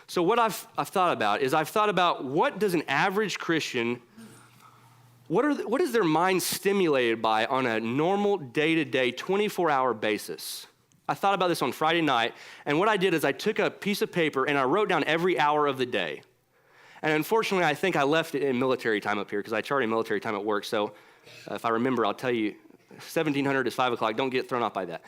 So what I've thought about what does an average Christian, what is their mind stimulated by on a normal day-to-day 24-hour basis? I thought about this on Friday night, and what I did is I took a piece of paper and I wrote down every hour of the day. And unfortunately, I think I left it in military time up here because I charted military time at work. So if I remember, I'll tell you, 1700 is 5 o'clock. Don't get thrown off by that.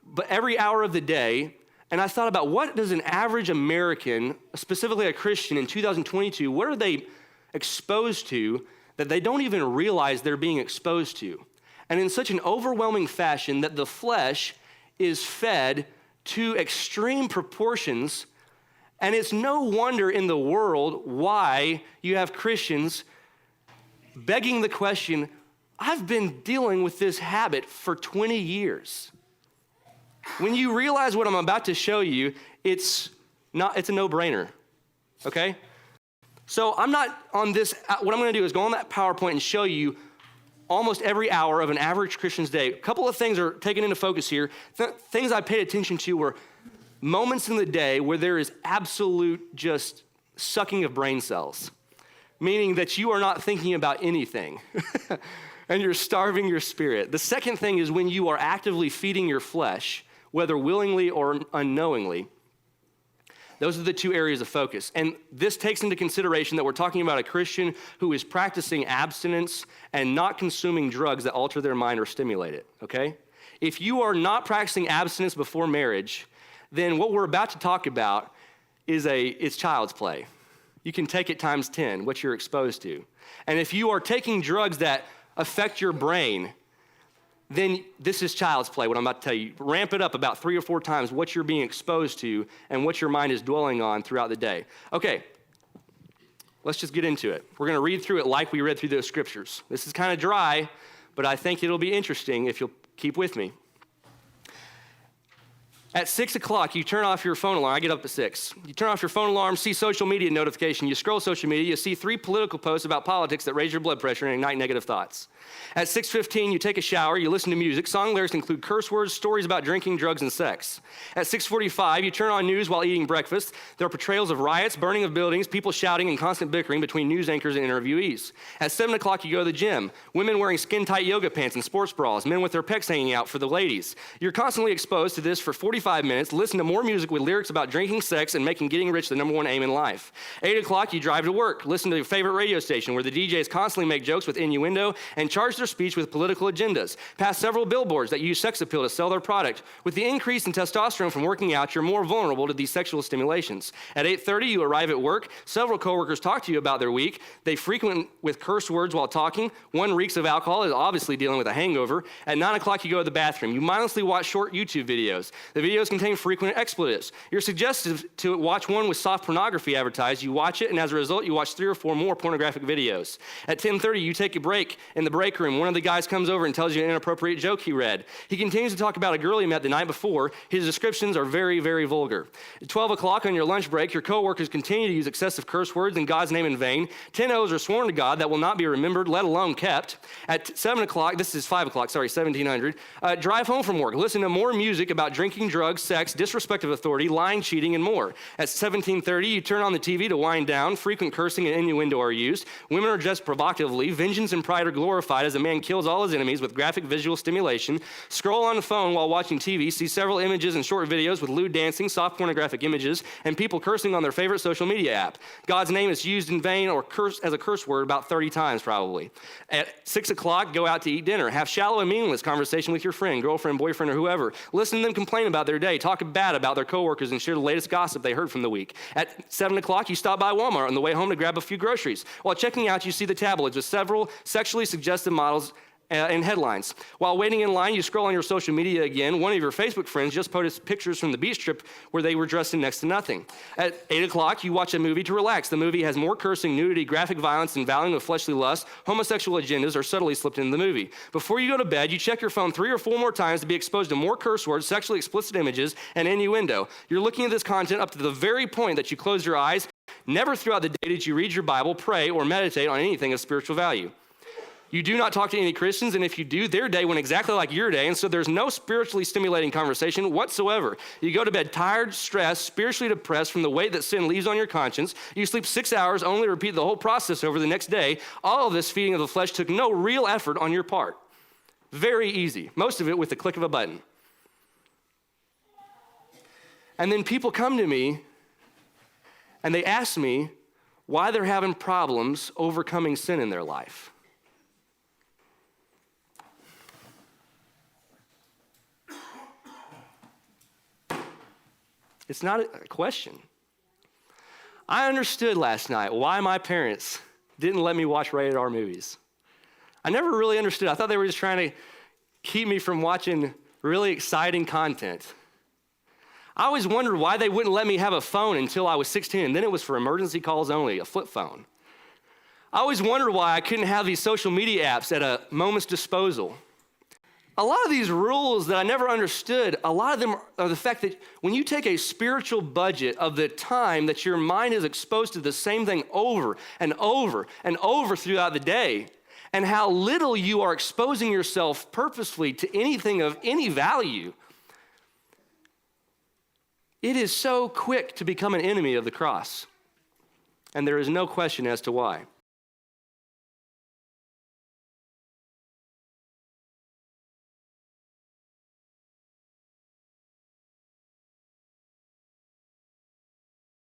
But every hour of the day, and I thought about what does an average American, specifically a Christian in 2022, what are they exposed to that they don't even realize they're being exposed to? And in such an overwhelming fashion that the flesh is fed to extreme proportions. And it's no wonder in the world why you have Christians begging the question, I've been dealing with this habit for 20 years. When you realize what I'm about to show you, it's a no-brainer, okay? So I'm not on this, what I'm gonna do is go on that PowerPoint and show you almost every hour of an average Christian's day. A couple of things are taken into focus here. Things I paid attention to were moments in the day where there is absolute just sucking of brain cells, meaning that you are not thinking about anything and you're starving your spirit. The second thing is when you are actively feeding your flesh, whether willingly or unknowingly. Those are the two areas of focus. And this takes into consideration that we're talking about a Christian who is practicing abstinence and not consuming drugs that alter their mind or stimulate it, okay? If you are not practicing abstinence before marriage, then what we're about to talk about is it's child's play. You can take it times 10, what you're exposed to. And if you are taking drugs that affect your brain, then this is child's play, what I'm about to tell you. Ramp it up about 3 or 4 times what you're being exposed to and what your mind is dwelling on throughout the day. Okay, let's just get into it. We're gonna read through it like we read through those scriptures. This is kind of dry, but I think it'll be interesting if you'll keep with me. At 6 o'clock, you turn off your phone alarm. I get up at 6. You turn off your phone alarm, see social media notification. You scroll social media, you see 3 political posts about politics that raise your blood pressure and ignite negative thoughts. At 6:15, you take a shower, you listen to music. Song lyrics include curse words, stories about drinking, drugs, and sex. At 6:45, you turn on news while eating breakfast. There are portrayals of riots, burning of buildings, people shouting, and constant bickering between news anchors and interviewees. At 7 o'clock, you go to the gym. Women wearing skin-tight yoga pants and sports bras, men with their pecs hanging out for the ladies. You're constantly exposed to this for 45 minutes. Listen to more music with lyrics about drinking, sex, and making getting rich the number one aim in life. 8 o'clock, you drive to work. Listen to your favorite radio station where the DJs constantly make jokes with innuendo and charge their speech with political agendas. Pass several billboards that use sex appeal to sell their product. With the increase in testosterone from working out, you're more vulnerable to these sexual stimulations. At 8:30, you arrive at work. Several coworkers talk to you about their week. They frequent with curse words while talking. One reeks of alcohol, is obviously dealing with a hangover. At 9 o'clock, you go to the bathroom. You mindlessly watch short YouTube videos. The videos contain frequent expletives. You're suggested to watch one with soft pornography advertised. You watch it, and as a result, you watch 3 or 4 more pornographic videos. At 10:30, you take a break in the break room. One of the guys comes over and tells you an inappropriate joke he read. He continues to talk about a girl he met the night before. His descriptions are very, very vulgar. At 12 o'clock on your lunch break, your coworkers continue to use excessive curse words in God's name in vain. 10 oaths are sworn to God that will not be remembered, let alone kept. At 7 o'clock, this is 5 o'clock, sorry, 1700, drive home from work. Listen to more music about drinking, drugs, sex, disrespect of authority, lying, cheating, and more. At 17:30, you turn on the TV to wind down. Frequent cursing and innuendo are used. Women are dressed provocatively. Vengeance and pride are glorified as a man kills all his enemies with graphic visual stimulation. Scroll on the phone while watching TV. See several images and short videos with lewd dancing, soft pornographic images, and people cursing on their favorite social media app. God's name is used in vain or as a curse word about 30 times probably. At 6 o'clock, go out to eat dinner. Have shallow and meaningless conversation with your friend, girlfriend, boyfriend, or whoever. Listen to them complain about their day. Talk bad about their coworkers and share the latest gossip they heard from the week. At 7 o'clock, you stop by Walmart on the way home to grab a few groceries. While checking out, you see the tabloids with several sexually suggestive models and headlines. While waiting in line, you scroll on your social media again. One of your Facebook friends just posted pictures from the beach trip where they were dressed in next to nothing. At 8 o'clock, you watch a movie to relax. The movie has more cursing, nudity, graphic violence, and valuing of fleshly lust. Homosexual agendas are subtly slipped into the movie. Before you go to bed, you check your phone 3 or 4 more times to be exposed to more curse words, sexually explicit images, and innuendo. You're looking at this content up to the very point that you close your eyes. Never throughout the day did you read your Bible, pray, or meditate on anything of spiritual value. You do not talk to any Christians, and if you do, their day went exactly like your day, and so there's no spiritually stimulating conversation whatsoever. You go to bed tired, stressed, spiritually depressed from the weight that sin leaves on your conscience. You sleep 6 hours, only to repeat the whole process over the next day. All of this feeding of the flesh took no real effort on your part. Very easy, most of it with the click of a button. And then people come to me, and they ask me why they're having problems overcoming sin in their life. It's not a question. I understood last night why my parents didn't let me watch rated R movies. I never really understood. I thought they were just trying to keep me from watching really exciting content. I always wondered why they wouldn't let me have a phone until I was 16, and then it was for emergency calls only, a flip phone. I always wondered why I couldn't have these social media apps at a moment's disposal. A lot of these rules that I never understood, a lot of them are the fact that when you take a spiritual budget of the time that your mind is exposed to the same thing over and over and over throughout the day, and how little you are exposing yourself purposefully to anything of any value, it is so quick to become an enemy of the cross. And there is no question as to why.